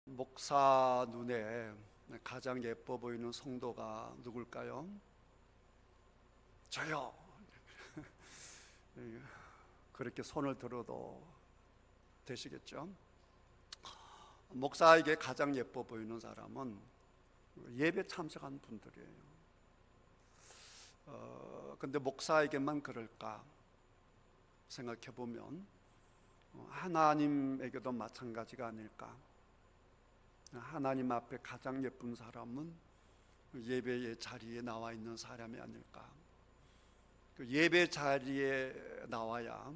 목사 눈에 가장 예뻐 보이는 성도가 누굴까요? 저요. 그렇게 손을 들어도 되시겠죠? 목사에게 가장 예뻐 보이는 사람은 예배 참석한 분들이에요. 근데 목사에게만 그럴까 생각해 보면 하나님에게도 마찬가지가 아닐까. 하나님 앞에 가장 예쁜 사람은 예배의 자리에 나와 있는 사람이 아닐까. 그 예배 자리에 나와야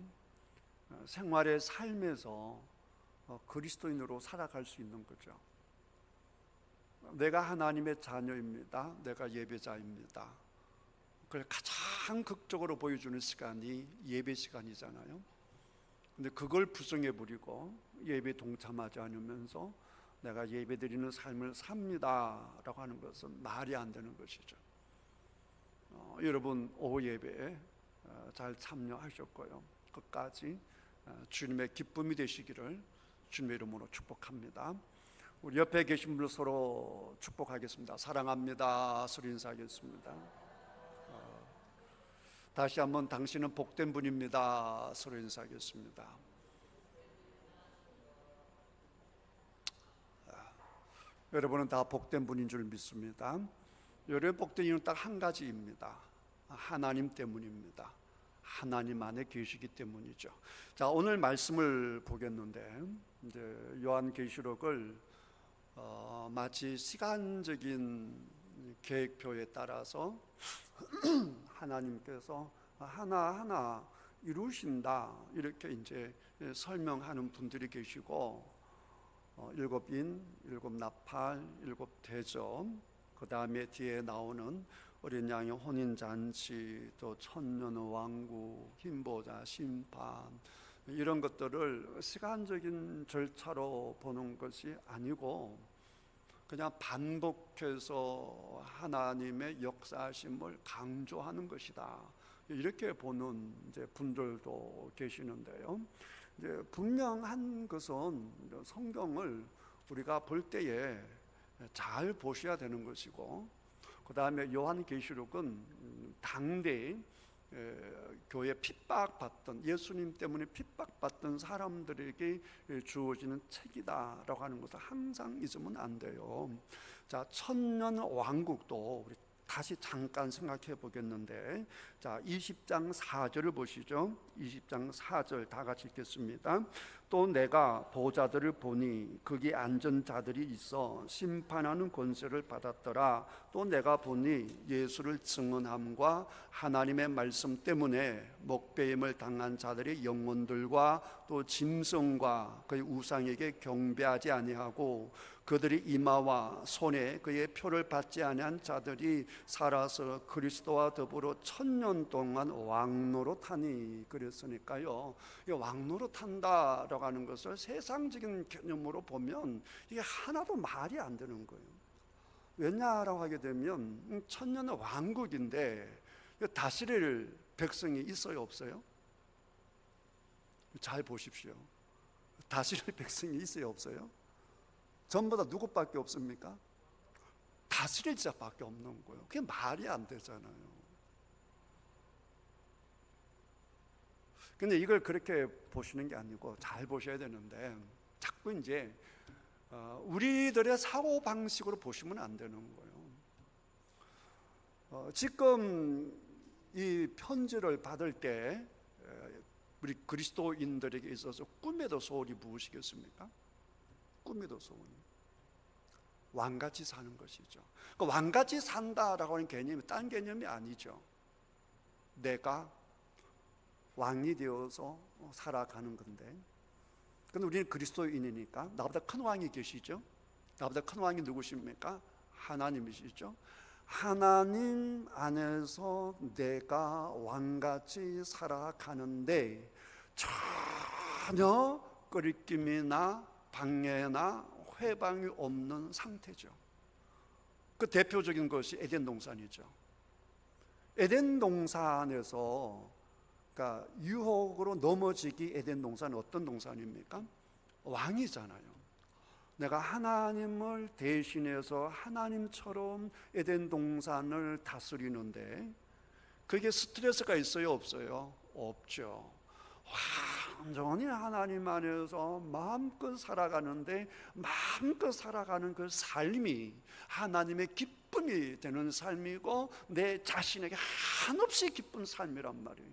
생활의 삶에서 그리스도인으로 살아갈 수 있는 거죠. 내가 하나님의 자녀입니다. 내가 예배자입니다. 그걸 가장 극적으로 보여주는 시간이 예배 시간이잖아요. 근데 그걸 부정해 버리고 예배 동참하지 않으면서 내가 예배드리는 삶을 삽니다 라고 하는 것은 말이 안 되는 것이죠. 여러분 오후 예배에 잘 참여하셨고요. 끝까지 주님의 기쁨이 되시기를 주님의 이름으로 축복합니다. 우리 옆에 계신 분들 서로 축복하겠습니다. 사랑합니다 소리 인사하겠습니다. 다시 한번 당신은 복된 분입니다 서로 인사하겠습니다. 여러분은 다 복된 분인 줄 믿습니다. 여러분의 복된 이유는 딱 한 가지입니다. 하나님 때문입니다. 하나님 안에 계시기 때문이죠. 자, 오늘 말씀을 보겠는데 이제 요한계시록을 마치 시간적인 계획표에 따라서 하나님께서 하나하나 이루신다 이렇게 이제 설명하는 분들이 계시고, 일곱 인, 일곱 나팔, 일곱 대접, 그 다음에 뒤에 나오는 어린 양의 혼인잔치, 또 천년의 왕국, 흰보자, 심판, 이런 것들을 시간적인 절차로 보는 것이 아니고 그냥 반복해서 하나님의 역사심을 강조하는 것이다 이렇게 보는 이제 분들도 계시는데요. 이제 분명한 것은 성경을 우리가 볼 때에 잘 보셔야 되는 것이고, 그 다음에 요한계시록은 당대 교회 핍박받던, 예수님 때문에 핍박받던 사람들에게 주어지는 책이다라고 하는 것을 항상 잊으면 안 돼요. 자, 천년 왕국도 우리 다시 잠깐 생각해 보겠는데, 자 20장 4절을 보시죠. 20장 4절 다 같이 읽겠습니다. 또 내가 보좌들을 보니 거기 앉은 자들이 있어 심판하는 권세를 받았더라. 또 내가 보니 예수를 증언함과 하나님의 말씀 때문에 목배임을 당한 자들의 영혼들과 또 짐승과 그의 우상에게 경배하지 아니하고 그들이 이마와 손에 그의 표를 받지 아니한 자들이 살아서 그리스도와 더불어 천년 동안 왕노릇하니. 그랬으니까요, 왕노릇한다라고 하는 것을 세상적인 개념으로 보면 이게 하나도 말이 안 되는 거예요. 왜냐라고 하게 되면 천년의 왕국인데 다스릴 백성이 있어요 없어요? 잘 보십시오. 다스릴 백성이 있어요 없어요? 전부 다 누구밖에 없습니까? 다스릴 자밖에 없는 거예요. 그게 말이 안 되잖아요. 근데 이걸 그렇게 보시는 게 아니고 잘 보셔야 되는데, 자꾸 이제 우리들의 사고 방식으로 보시면 안 되는 거예요. 지금 이 편지를 받을 때 우리 그리스도인들에게 있어서 꿈에도 소원이 무엇이겠습니까? 꿈에도 소원이 왕같이 사는 것이죠. 그러니까 왕같이 산다라고 하는 개념이 딴 개념이 아니죠. 내가 왕이 되어서 살아가는 건데, 근데 우리는 그리스도인이니까 나보다 큰 왕이 계시죠. 나보다 큰 왕이 누구십니까? 하나님이시죠. 하나님 안에서 내가 왕같이 살아가는데 전혀 끄리낌이나 방해나 회방이 없는 상태죠. 그 대표적인 것이 에덴 동산이죠. 에덴 동산에서, 그러니까 유혹으로 넘어지기, 에덴 동산은 어떤 동산입니까? 왕이잖아요. 내가 하나님을 대신해서 하나님처럼 에덴 동산을 다스리는데 그게 스트레스가 있어요, 없어요? 없죠. 완전히 하나님 안에서 마음껏 살아가는데 마음껏 살아가는 그 삶이 하나님의 기쁨이 되는 삶이고 내 자신에게 한없이 기쁜 삶이란 말이에요.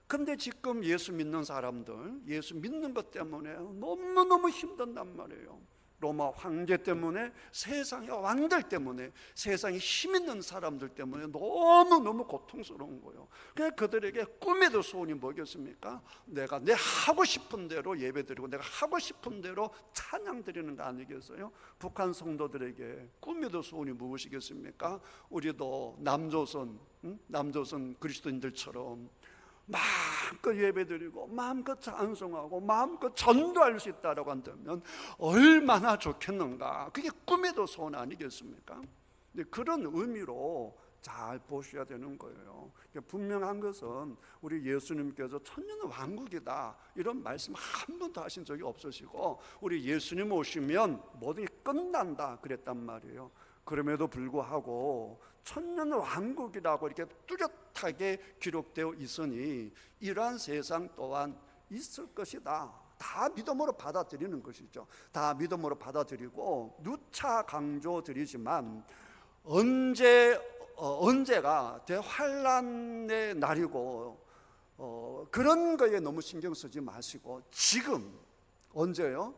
근데 지금 예수 믿는 사람들, 예수 믿는 것 때문에 너무너무 힘든단 말이에요. 로마 황제 때문에, 세상의 왕들 때문에, 세상에 힘 있는 사람들 때문에 너무너무 고통스러운 거예요. 그냥 그들에게 꿈에도 소원이 뭐겠습니까? 내가 내 하고 싶은 대로 예배드리고 내가 하고 싶은 대로 찬양 드리는 거 아니겠어요? 북한 성도들에게 꿈에도 소원이 무엇이겠습니까? 우리도 남조선 그리스도인들처럼 마음껏 예배드리고 마음껏 찬송하고 마음껏 전도할 수 있다라고 한다면 얼마나 좋겠는가. 그게 꿈에도 소원 아니겠습니까? 그런 의미로 잘 보셔야 되는 거예요. 분명한 것은 우리 예수님께서 천년 왕국이다 이런 말씀 한 번도 하신 적이 없으시고 우리 예수님 오시면 모든 게 끝난다 그랬단 말이에요. 그럼에도 불구하고 천년 왕국이라고 이렇게 뚜렷하게 기록되어 있으니 이러한 세상 또한 있을 것이다. 다 믿음으로 받아들이는 것이죠. 다 믿음으로 받아들이고 누차 강조드리지만 언제가 대환란의 날이고 그런 거에 너무 신경 쓰지 마시고 지금 언제요?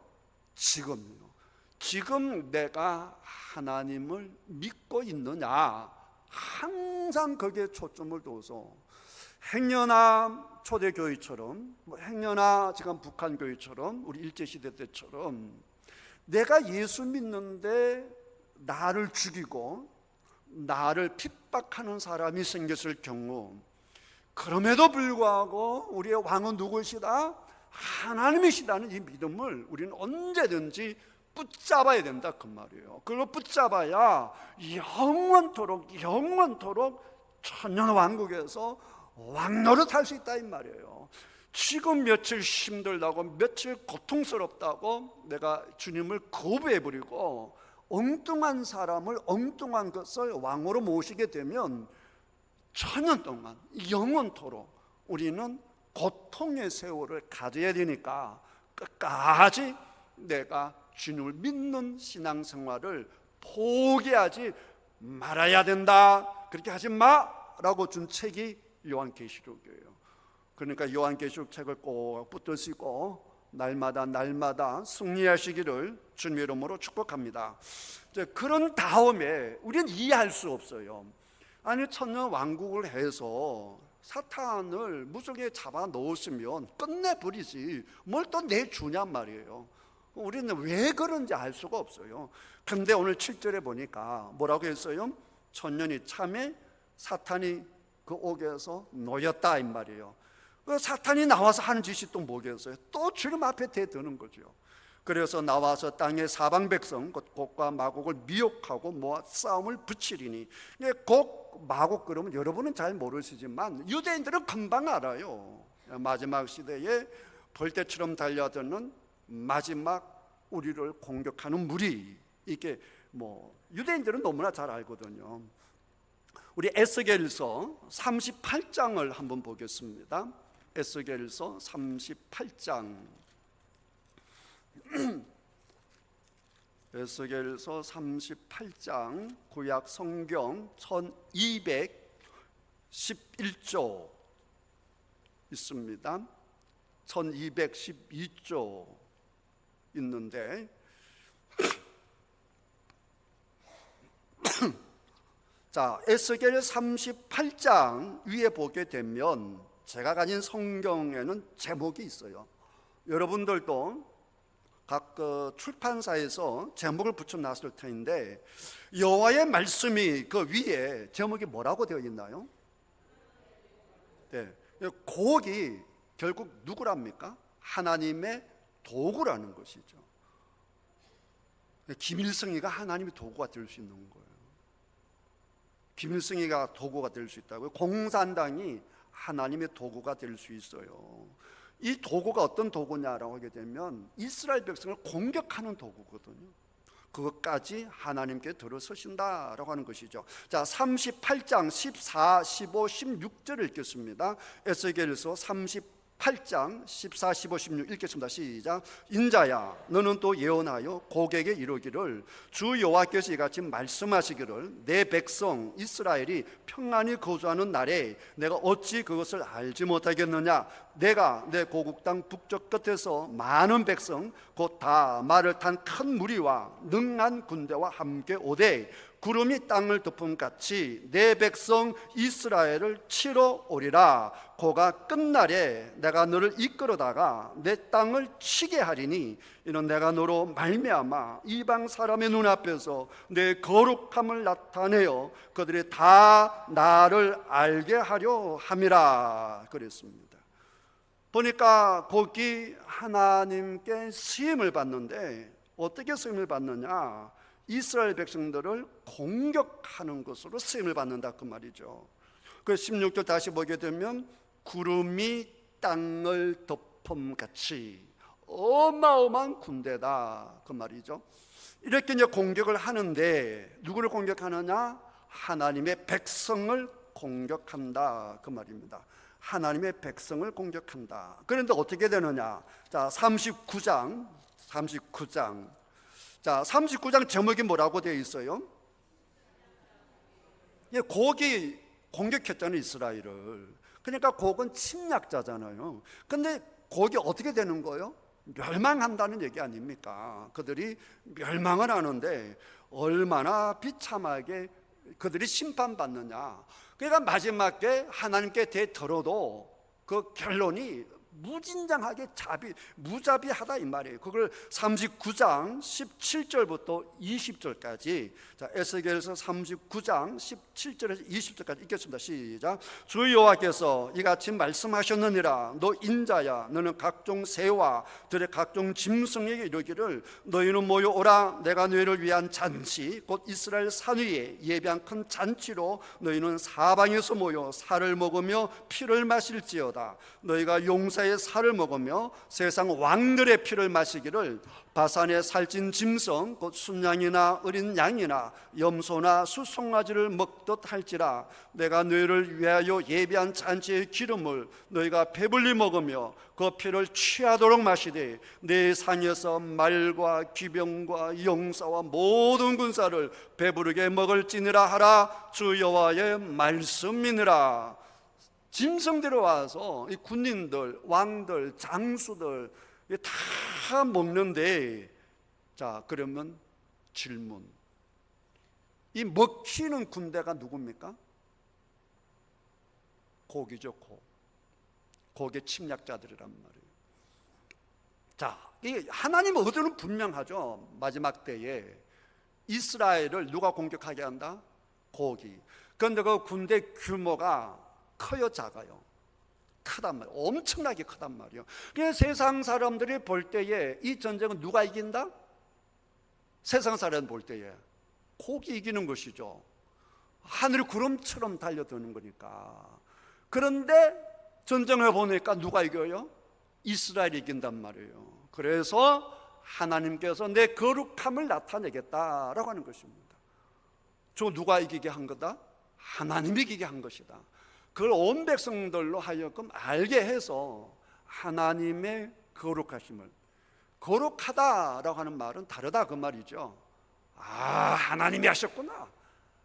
지금요. 지금 내가 하나님을 믿고 있느냐 항상 거기에 초점을 둬서 행여나 초대교회처럼 행여나 지금 북한교회처럼 우리 일제시대 때처럼 내가 예수 믿는데 나를 죽이고 나를 핍박하는 사람이 생겼을 경우 그럼에도 불구하고 우리의 왕은 누구시다? 하나님이시다는 이 믿음을 우리는 언제든지 붙잡아야 된다 그 말이에요. 그걸 붙잡아야 영원토록 천년 왕국에서 왕노릇할 수 있다 이 말이에요. 지금 며칠 힘들다고 며칠 고통스럽다고 내가 주님을 거부해버리고 엉뚱한 사람을 엉뚱한 것을 왕으로 모시게 되면 천년 동안 영원토록 우리는 고통의 세월을 가져야 되니까 끝까지 내가 주님을 믿는 신앙생활을 포기하지 말아야 된다. 그렇게 하지 마라고 준 책이 요한계시록이에요. 그러니까 요한계시록 책을 꼭 붙드시고 날마다 승리하시기를 주님 이름으로 축복합니다. 그런 다음에 우리는 이해할 수 없어요. 아니 천년 왕국을 해서 사탄을 무속에 잡아 넣었으면 끝내버리지 뭘 또 내주냔 말이에요. 우리는 왜 그런지 알 수가 없어요. 그런데 오늘 7절에 보니까 뭐라고 했어요? 천년이 참에 사탄이 그 옥에서 놓였다 이 말이에요. 그 사탄이 나와서 하는 짓이 또 뭐겠어요? 또 주님 앞에 대드는 거죠. 그래서 나와서 땅의 사방 백성 곧 곡과 마곡을 미혹하고 모아 싸움을 붙이리니. 곡 마곡 그러면 여러분은 잘 모르시지만 유대인들은 금방 알아요. 마지막 시대에 벌떼처럼 달려드는 마지막 우리를 공격하는 무리, 이게 유대인들은 너무나 잘 알거든요. 우리 에스겔서 38장을 한번 보겠습니다. 에스겔서 38장 에스겔서 38장 구약 성경 1211조 있습니다. 1212조 있는데 자, 에스겔 38장 위에 보게 되면 제가 가진 성경에는 제목이 있어요. 여러분들도 각 출판사에서 제목을 붙여놨을 텐데 여호와의 말씀이 그 위에 제목이 뭐라고 되어 있나요? 네, 곡이 결국 누구랍니까? 하나님의 도구라는 것이죠. 김일성이가 하나님의 도구가 될 수 있는 거예요. 김일성이가 도구가 될 수 있다고요. 공산당이 하나님의 도구가 될 수 있어요. 이 도구가 어떤 도구냐라고 하게 되면 이스라엘 백성을 공격하는 도구거든요. 그것까지 하나님께 들어서신다라고 하는 것이죠. 자, 38장 14, 15, 16절을 읽겠습니다. 에스겔서 38장 14, 15, 16 읽겠습니다. 시작. 인자야, 너는 또 예언하여 고객에게 이르기를 주 여호와께서 이같이 말씀하시기를 내 백성 이스라엘이 평안히 거주하는 날에 내가 어찌 그것을 알지 못하겠느냐. 내가 내 고국 땅 북쪽 끝에서 많은 백성 곧 다 말을 탄 큰 무리와 능한 군대와 함께 오되 구름이 땅을 덮음같이 내 백성 이스라엘을 치러 오리라. 고가 끝날에 내가 너를 이끌어다가 내 땅을 치게 하리니 이는 내가 너로 말미암아 이방 사람의 눈앞에서 내 거룩함을 나타내어 그들이 다 나를 알게 하려 함이라 그랬습니다. 보니까 거기 하나님께 시임을 받는데 어떻게 시임을 받느냐? 이스라엘 백성들을 공격하는 것으로 쓰임을 받는다 그 말이죠. 그 16절 다시 보게 되면 구름이 땅을 덮음같이 어마어마한 군대다 그 말이죠. 이렇게 이제 공격을 하는데 누구를 공격하느냐? 하나님의 백성을 공격한다 그 말입니다. 하나님의 백성을 공격한다. 그런데 어떻게 되느냐? 자, 39장 자, 39장 제목이 뭐라고 되어 있어요? 예, 곡이 공격했잖아요, 이스라엘을. 그러니까 곡은 침략자잖아요. 근데 곡이 어떻게 되는 거예요? 멸망한다는 얘기 아닙니까? 그들이 멸망을 하는데 얼마나 비참하게 그들이 심판받느냐. 그러니까 마지막에 하나님께 되들어도 그 결론이 무진장하게 무자비하다 이 말이에요. 그걸 39장 17절부터 20절까지 자, 에스겔서 39장 17절에서 20절까지 읽겠습니다. 시작. 주 여호와께서 이같이 말씀하셨느니라. 너 인자야, 너는 각종 새와 들의 각종 짐승에게 이르기를 너희는 모여오라. 내가 너희를 위한 잔치 곧 이스라엘 산 위에 예비한 큰 잔치로 너희는 사방에서 모여 살을 먹으며 피를 마실지어다. 너희가 용사의 살을 먹으며 세상 왕들의 피를 마시기를 바산에 살찐 짐승 곧 순양이나 어린 양이나 염소나 수송아지를 먹듯 할지라. 내가 너희를 위하여 예비한 잔치의 기름을 너희가 배불리 먹으며 그 피를 취하도록 마시되 내 상에서 말과 귀병과 용사와 모든 군사를 배부르게 먹을지니라 하라. 주 여호와의 말씀이니라. 짐승들이 와서 이 군인들, 왕들, 장수들 다 먹는데, 자, 그러면 질문. 이 먹히는 군대가 누굽니까? 곡이죠, 곡. 곡의 침략자들이란 말이에요. 자, 이 하나님의 의도는 분명하죠. 마지막 때에 이스라엘을 누가 공격하게 한다? 곡이. 그런데 그 군대 규모가 커요, 작아요? 크단 말이에요. 엄청나게 크단 말이에요. 그래서 세상 사람들이 볼 때에 이 전쟁은 누가 이긴다? 세상 사람들 볼 때에 곡이 이기는 것이죠. 하늘이 구름처럼 달려드는 거니까. 그런데 전쟁을 보니까 누가 이겨요? 이스라엘이 이긴단 말이에요. 그래서 하나님께서 내 거룩함을 나타내겠다라고 하는 것입니다. 저 누가 이기게 한 거다? 하나님이 이기게 한 것이다. 그걸 온 백성들로 하여금 알게 해서 하나님의 거룩하심을, 거룩하다라고 하는 말은 다르다 그 말이죠. 아, 하나님이 하셨구나.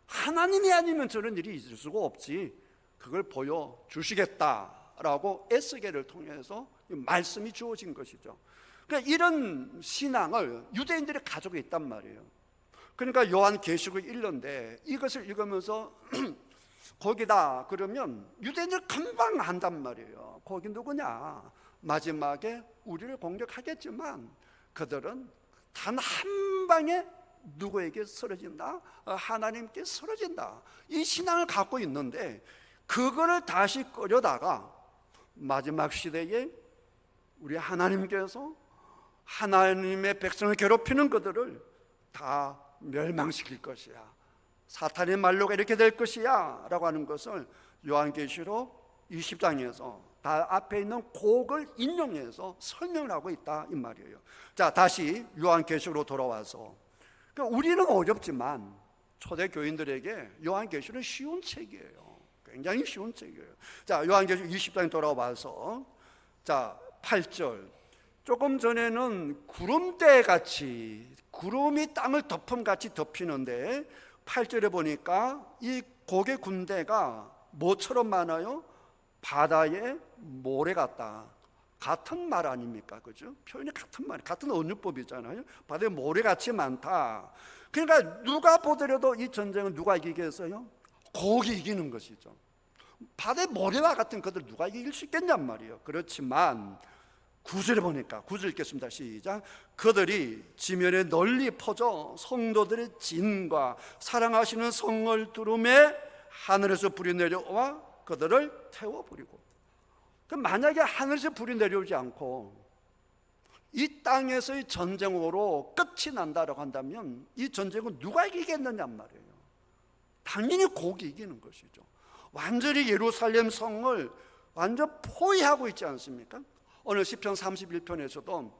하나님이 아니면 저런 일이 있을 수가 없지. 그걸 보여주시겠다라고 에스겔을 통해서 말씀이 주어진 것이죠. 그러니까 이런 신앙을 유대인들이 가지고 있단 말이에요. 그러니까 요한계시록 1년대 이것을 읽으면서 거기다 그러면 유대인들 금방 한단 말이에요. 거기 누구냐? 마지막에 우리를 공격하겠지만 그들은 단 한 방에 누구에게 쓰러진다? 하나님께 쓰러진다. 이 신앙을 갖고 있는데 그거를 다시 끌려다가 마지막 시대에 우리 하나님께서 하나님의 백성을 괴롭히는 그들을 다 멸망시킬 것이야. 사탄의 말로가 이렇게 될 것이야 라고 하는 것을 요한계시록 20장에서 다 앞에 있는 곡을 인용해서 설명을 하고 있다 이 말이에요. 자, 다시 요한계시록으로 돌아와서, 그러니까 우리는 어렵지만 초대 교인들에게 요한계시록은 쉬운 책이에요. 굉장히 쉬운 책이에요. 자, 요한계시록 20장에 돌아와서, 자, 8절. 조금 전에는 구름대 같이, 구름이 땅을 덮음같이 덮이는데 8절에 보니까 이 곡의 군대가 뭐처럼 많아요? 바다의 모래 같다. 같은 말 아닙니까? 그죠? 표현이 같은 말, 같은 언유법이잖아요. 바다의 모래같이 많다. 그러니까 누가 보더라도 이 전쟁은 누가 이기겠어요? 곡이 이기는 것이죠. 바다의 모래와 같은 것들 누가 이길 수 있겠냔 말이에요. 그렇지만 9절에 보니까, 9절 읽겠습니다. 시작. 그들이 지면에 널리 퍼져 성도들의 진과 사랑하시는 성을 두름에 하늘에서 불이 내려와 그들을 태워버리고. 만약에 하늘에서 불이 내려오지 않고 이 땅에서의 전쟁으로 끝이 난다라고 한다면 이 전쟁은 누가 이기겠느냐 말이에요. 당연히 곡이 이기는 것이죠. 완전히 예루살렘 성을 완전 포위하고 있지 않습니까? 오늘 시편 31편에서도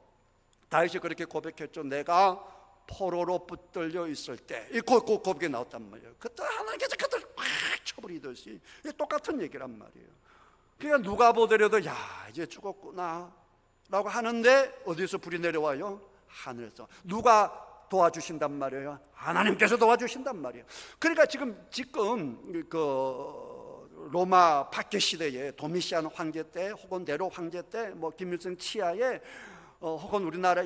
다윗이 그렇게 고백했죠. 내가 포로로 붙들려 있을 때, 이 고백이 나왔단 말이에요. 그때 하나님께서 그들 확 쳐버리듯이 똑같은 얘기란 말이에요. 그러니까 누가 보더라도 야 이제 죽었구나 라고 하는데 어디서 불이 내려와요? 하늘에서. 누가 도와주신단 말이에요? 하나님께서 도와주신단 말이에요. 그러니까 지금 그 로마 박해 시대에 도미시안 황제 때, 혹은 네로 황제 때, 뭐 김일성 치하에 혹은 우리나라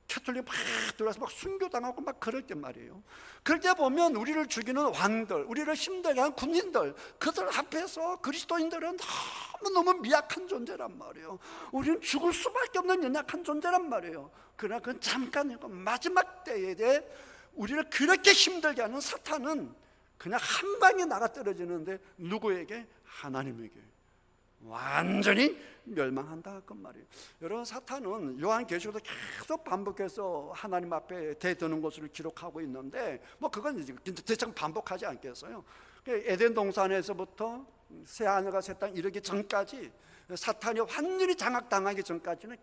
캐톨릭 막 들어와서 막 순교당하고 막 그럴 때 말이에요. 그럴 때 보면 우리를 죽이는 왕들, 우리를 힘들게 하는 군인들, 그들 앞에서 그리스도인들은 너무 미약한 존재란 말이에요. 우리는 죽을 수밖에 없는 연약한 존재란 말이에요. 그러나 그건 잠깐이고 마지막 때에 대해 우리를 그렇게 힘들게 하는 사탄은 그냥 한 방에 나가 떨어지는데 누구에게? 하나님에게 완전히 멸망한다 그 말이에요. 여러분, 사탄은 요한계시록도 계속 반복해서 하나님 앞에 대드는 것을 기록하고 있는데 뭐 그건 이제 대충 반복하지 않겠어요. 에덴 동산에서부터 새 하늘과 새 땅 이르기 전까지 사탄이 완전히 장악당하기 전까지는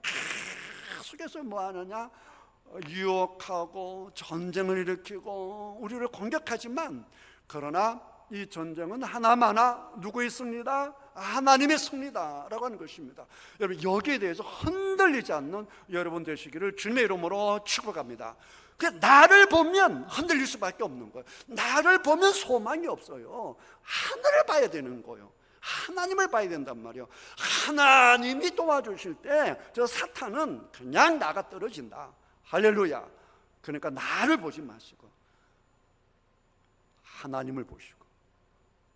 계속해서 뭐 하느냐, 유혹하고 전쟁을 일으키고 우리를 공격하지만, 그러나 이 전쟁은 하나마나 누구의 승리다? 하나님의 승리다라고 하는 것입니다. 여러분, 여기에 대해서 흔들리지 않는 여러분 되시기를 주님의 이름으로 축복합니다. 나를 보면 흔들릴 수밖에 없는 거예요. 나를 보면 소망이 없어요. 하늘을 봐야 되는 거예요. 하나님을 봐야 된단 말이에요. 하나님이 도와주실 때 저 사탄은 그냥 나가 떨어진다. 할렐루야. 그러니까 나를 보지 마시고 하나님을 보시고,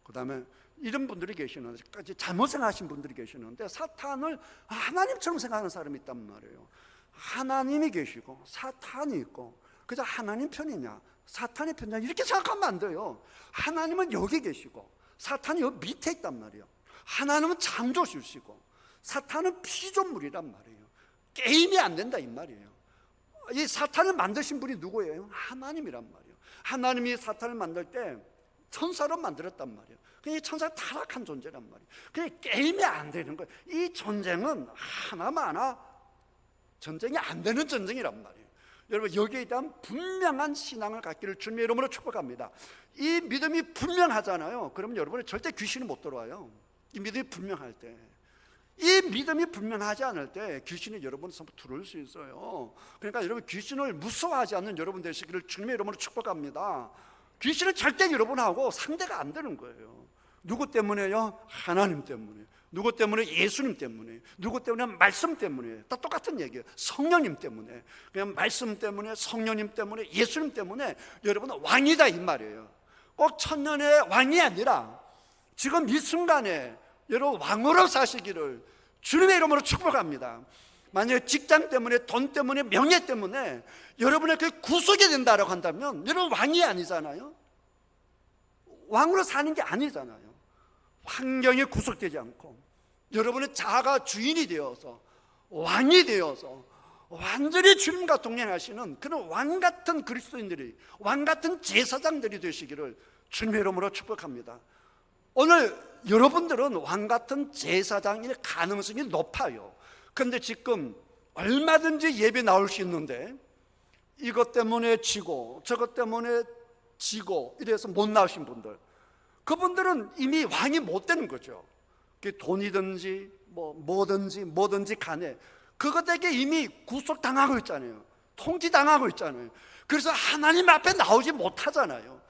그 다음에 이런 분들이 계시는데, 잘못 생각하신 분들이 계시는데 사탄을 하나님처럼 생각하는 사람이 있단 말이에요. 하나님이 계시고 사탄이 있고, 그저 하나님 편이냐 사탄의 편이냐 이렇게 생각하면 안 돼요. 하나님은 여기 계시고 사탄이 여기 밑에 있단 말이에요. 하나님은 창조주시고 사탄은 피조물이란 말이에요. 게임이 안 된다 이 말이에요. 이 사탄을 만드신 분이 누구예요? 하나님이란 말이에요. 하나님이 사탄을 만들 때 천사로 만들었단 말이에요. 이 천사가 타락한 존재란 말이에요. 그게 게임이 안 되는 거예요. 이 전쟁은 하나마나 전쟁이 안 되는 전쟁이란 말이에요. 여러분, 여기에 대한 분명한 신앙을 갖기를 주님의 이름으로 축복합니다. 이 믿음이 분명하잖아요. 그러면 여러분은 절대 귀신이 못 들어와요. 이 믿음이 분명할 때, 이 믿음이 분명하지 않을 때 귀신이 여러분 전부 들어올 수 있어요. 그러니까 여러분, 귀신을 무서워하지 않는 여러분 되시기를 주님의 이름으로 축복합니다. 귀신은 절대 여러분하고 상대가 안 되는 거예요. 누구 때문에요? 하나님 때문에. 누구 때문에? 예수님 때문에. 누구 때문에? 말씀 때문에. 다 똑같은 얘기예요. 성령님 때문에. 그냥 말씀 때문에, 성령님 때문에, 예수님 때문에 여러분은 왕이다 이 말이에요. 꼭 천년의 왕이 아니라 지금 이 순간에 여러분 왕으로 사시기를 주님의 이름으로 축복합니다. 만약에 직장 때문에, 돈 때문에, 명예 때문에 여러분의 그 구속이 된다고 한다면 여러분 왕이 아니잖아요. 왕으로 사는 게 아니잖아요. 환경이 구속되지 않고 여러분의 자아가 주인이 되어서 왕이 되어서 완전히 주님과 동행하시는 그런 왕같은 그리스도인들이, 왕같은 제사장들이 되시기를 주님의 이름으로 축복합니다. 오늘 여러분들은 왕 같은 제사장일 가능성이 높아요. 그런데 지금 얼마든지 예배 나올 수 있는데 이것 때문에 지고 저것 때문에 지고 이래서 못 나오신 분들, 그분들은 이미 왕이 못 되는 거죠. 돈이든지 뭐든지 간에 그것에게 이미 구속당하고 있잖아요. 통치당하고 있잖아요. 그래서 하나님 앞에 나오지 못하잖아요.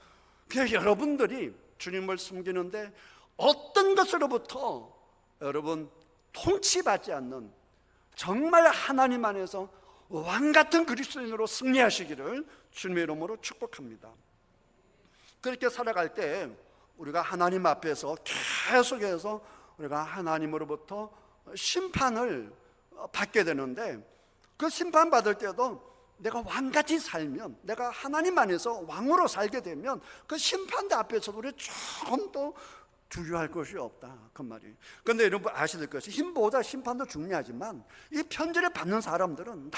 그래서 여러분들이 주님을 숨기는데 어떤 것으로부터 여러분 통치받지 않는 정말 하나님 안에서 왕같은 그리스도인으로 승리하시기를 주님의 이름으로 축복합니다. 그렇게 살아갈 때 우리가 하나님 앞에서 계속해서 우리가 하나님으로부터 심판을 받게 되는데, 그 심판 받을 때도 내가 왕같이 살면, 내가 하나님 안에서 왕으로 살게 되면 그 심판대 앞에서 우리 조금 더 두려워할 것이 없다, 그 말이에요. 그런데 여러분 아셔야 될 것이, 힘보다 심판도 중요하지만 이 편지를 받는 사람들은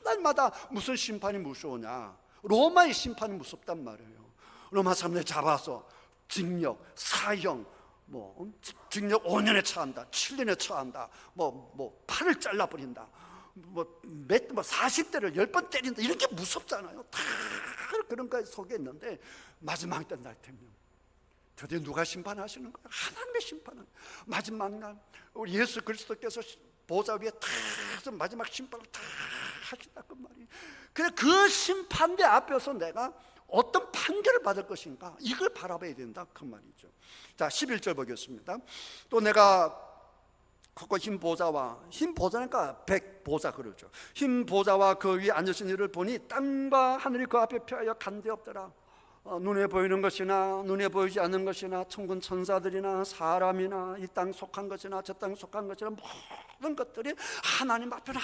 날마다 무슨 심판이 무서우냐, 로마의 심판이 무섭단 말이에요. 로마 사람들 잡아서 징역, 사형, 징역 5년에 처한다, 7년에 처한다, 팔을 잘라버린다, 40대를 10번 때린다, 이렇게 무섭잖아요. 다 그런 거 속에 있는데 마지막 날 되면 드디어 누가 심판하시는 거예요? 하나님의 심판은 마지막 날 우리 예수 그리스도께서 보좌 위에 다 마지막 심판을 다 하신다, 그 말이에요. 그래, 그 심판대 앞에서 내가 어떤 판결을 받을 것인가, 이걸 바라봐야 된다, 그 말이죠. 자, 11절 보겠습니다. 또 내가 흰 보좌니까 백보좌 그러죠. 흰 보좌와 그 위에 앉으신 이를 보니 땅과 하늘이 그 앞에 펴하여 간데 없더라. 눈에 보이는 것이나 눈에 보이지 않는 것이나 천군 천사들이나 사람이나 이 땅 속한 것이나 저 땅 속한 것이나 모든 것들이 하나님 앞에는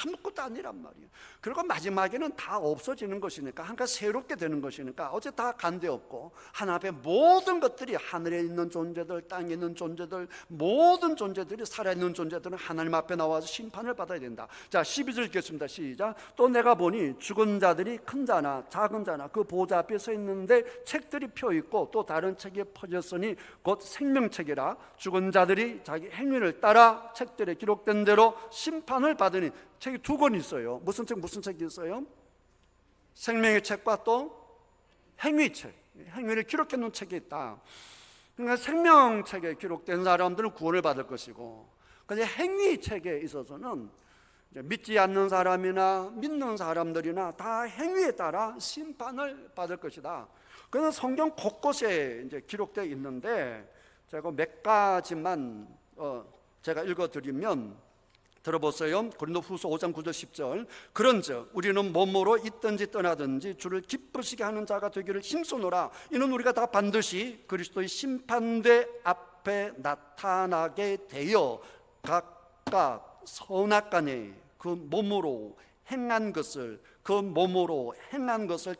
아무것도 아니란 말이에요. 그리고 마지막에는 다 없어지는 것이니까, 한가 새롭게 되는 것이니까 어제 다 간데 없고 하나 앞에 모든 것들이, 하늘에 있는 존재들, 땅에 있는 존재들, 모든 존재들이, 살아있는 존재들은 하나님 앞에 나와서 심판을 받아야 된다. 자, 12절 읽겠습니다. 시작. 또 내가 보니 죽은 자들이 큰 자나 작은 자나 그 보좌 앞에 서 있는데 책들이 펴 있고 또 다른 책이 퍼졌으니 곧 생명책이라. 죽은 자들이 자기 행위를 따라 책들에 기록된 대로 심판을 받으니. 책이 두 권 있어요. 무슨 책이 있어요? 생명의 책과 또 행위책, 행위를 기록해 놓은 책이 있다. 그러니까 생명책에 기록된 사람들은 구원을 받을 것이고, 근데 행위책에 있어서는 믿지 않는 사람이나 믿는 사람들이나 다 행위에 따라 심판을 받을 것이다. 그래서 성경 곳곳에 이제 기록되어 있는데, 제가 몇 가지만 제가 읽어드리면, 들어보세요. 고린도후서 5장 9절 10절. 그런즉 우리는 몸으로 있든지 떠나든지 주를 기쁘시게 하는 자가 되기를 힘쓰노라. 이는 우리가 다 반드시 그리스도의 심판대 앞에 나타나게 되어 각각 선악간에 그 몸으로 행한 것을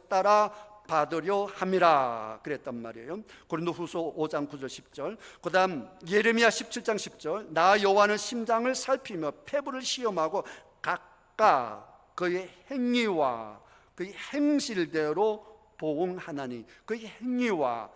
따라 받으려 함이라 그랬단 말이에요. 고린도후서 5장 9절 10절. 그 다음 예레미야 17장 10절. 나 여호와는 심장을 살피며 폐부를 시험하고 각각 그의 행위와 그의 행실대로 보응하나니. 그의 행위와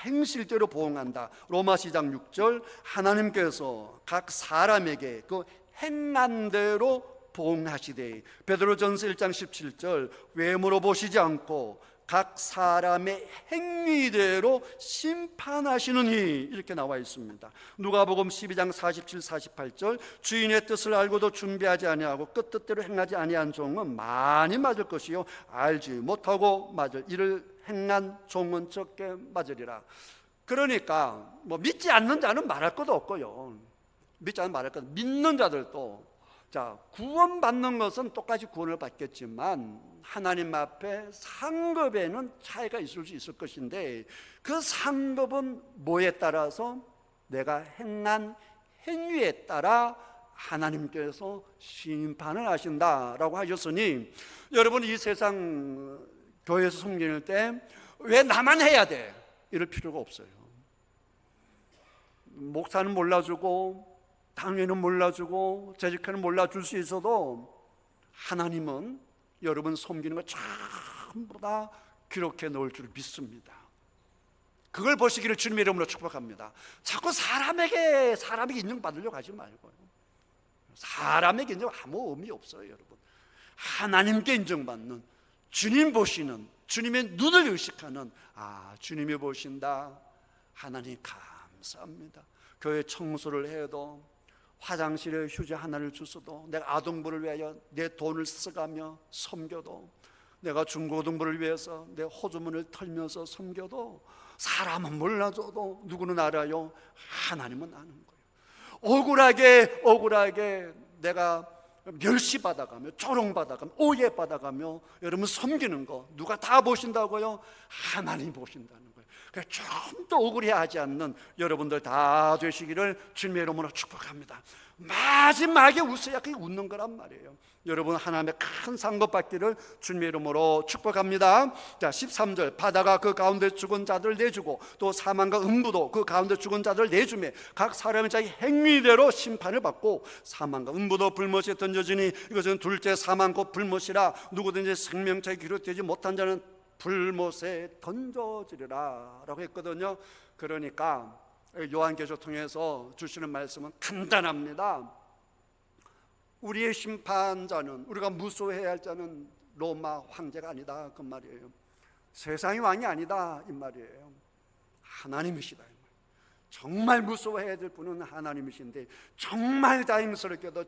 행실대로 보응한다. 로마서 2장 6절. 하나님께서 각 사람에게 그 행한 대로 보응하시되. 베드로전서 1장 17절. 외모로 보시지 않고 각 사람의 행위대로 심판하시느니, 이렇게 나와 있습니다. 누가복음 12장 47, 48절. 주인의 뜻을 알고도 준비하지 아니하고 끝 뜻대로 행하지 아니한 종은 많이 맞을 것이요 알지 못하고 맞을 이를 행한 종은 적게 맞으리라. 그러니까 믿지 않는 자는 말할 것도 없고요, 믿는 자들도, 자, 구원받는 것은 똑같이 구원을 받겠지만 하나님 앞에 상급에는 차이가 있을 수 있을 것인데, 그 상급은 뭐에 따라서? 내가 행한 행위에 따라 하나님께서 심판을 하신다라고 하셨으니, 여러분 이 세상 교회에서 섬길 때 왜 나만 해야 돼? 이럴 필요가 없어요. 목사는 몰라주고 당회는 몰라주고 재직회는 몰라줄 수 있어도 하나님은 여러분 섬기는 거 전부 다 기록해 놓을 줄 믿습니다. 그걸 보시기를 주님의 이름으로 축복합니다. 자꾸 사람에게 인정받으려고 하지 말고요. 사람에게 인정 아무 의미 없어요, 여러분. 하나님께 인정받는, 주님 보시는, 주님의 눈을 의식하는, 주님이 보신다, 하나님 감사합니다. 교회 청소를 해도, 화장실에 휴지 하나를 주셔도, 내가 아동부를 위하여 내 돈을 써가며 섬겨도, 내가 중고등부를 위해서 내 호주머니를 털면서 섬겨도, 사람은 몰라줘도 누구는 알아요? 하나님은 아는 거예요. 억울하게 내가 멸시받아가며 조롱받아가며 오해받아가며 여러분 섬기는 거 누가 다 보신다고요? 하나님 보신다는 거예요. 그래서 좀 더 억울해하지 않는 여러분들 다 되시기를 주님의 이름으로 축복합니다. 마지막에 웃어야 그게 웃는 거란 말이에요. 여러분 하나님의 큰 상급 받기를 주님의 이름으로 축복합니다. 자, 13절, 바다가 그 가운데 죽은 자들을 내주고 또 사망과 음부도 그 가운데 죽은 자들을 내주매 각 사람의 자기 행위대로 심판을 받고 사망과 음부도 불못에 던져지니 이것은 둘째 사망 곧 불못이라 누구든지 생명책에 기록되지 못한 자는 불못에 던져지리라 라고 했거든요. 그러니까 요한계시록 통해서 주시는 말씀은 간단합니다. 우리의 심판자는, 우리가 무소해야 할 자는 로마 황제가 아니다 그 말이에요. 세상의 왕이 아니다 이 말이에요. 하나님이시다 이 말이에요. 정말 무서워해야 될 분은 하나님이신데, 정말 다행스럽게도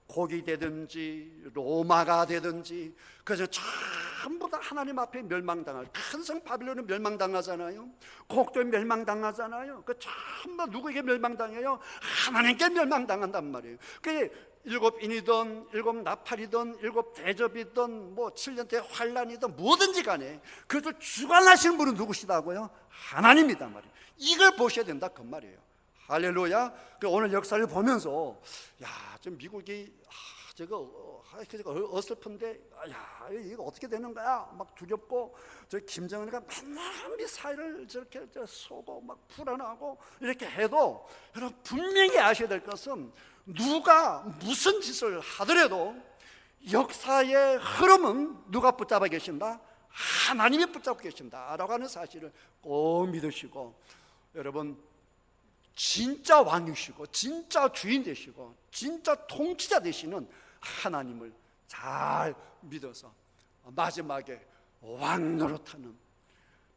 곡이 되든지 로마가 되든지 그래서 전부 다 하나님 앞에 멸망당할, 큰 성 바빌론은 멸망당하잖아요. 곡도 멸망당하잖아요. 그 전부 누구에게 멸망당해요? 하나님께 멸망당한단 말이에요. 그게 일곱 인이든 일곱 나팔이든 일곱 대접이든 뭐 7년째 환란이든 뭐든지 간에 그것을 주관하시는 분은 누구시다고요? 하나님이단 말이에요. 이걸 보셔야 된다 그 말이에요. 할렐루야. 오늘 역사를 보면서 좀 미국이 저거 어설픈데 이거 어떻게 되는 거야? 막 두렵고, 저 김정은이가 맨날 미사일을 저렇게 쏘고 막 불안하고 이렇게 해도, 여러분 분명히 아셔야 될 것은 누가 무슨 짓을 하더라도 역사의 흐름은 누가 붙잡아 계신다? 하나님이 붙잡고 계신다라고 하는 사실을 꼭 믿으시고, 여러분 진짜 왕이시고 진짜 주인 되시고 진짜 통치자 되시는 하나님을 잘 믿어서 마지막에 왕노릇하는,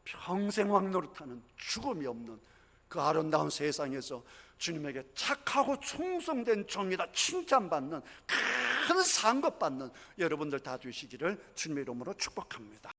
평생 왕노릇하는, 죽음이 없는 그 아름다운 세상에서 주님에게 착하고 충성된 종이다 칭찬받는, 큰 상급 받는 여러분들 다 되시기를 주님의 이름으로 축복합니다.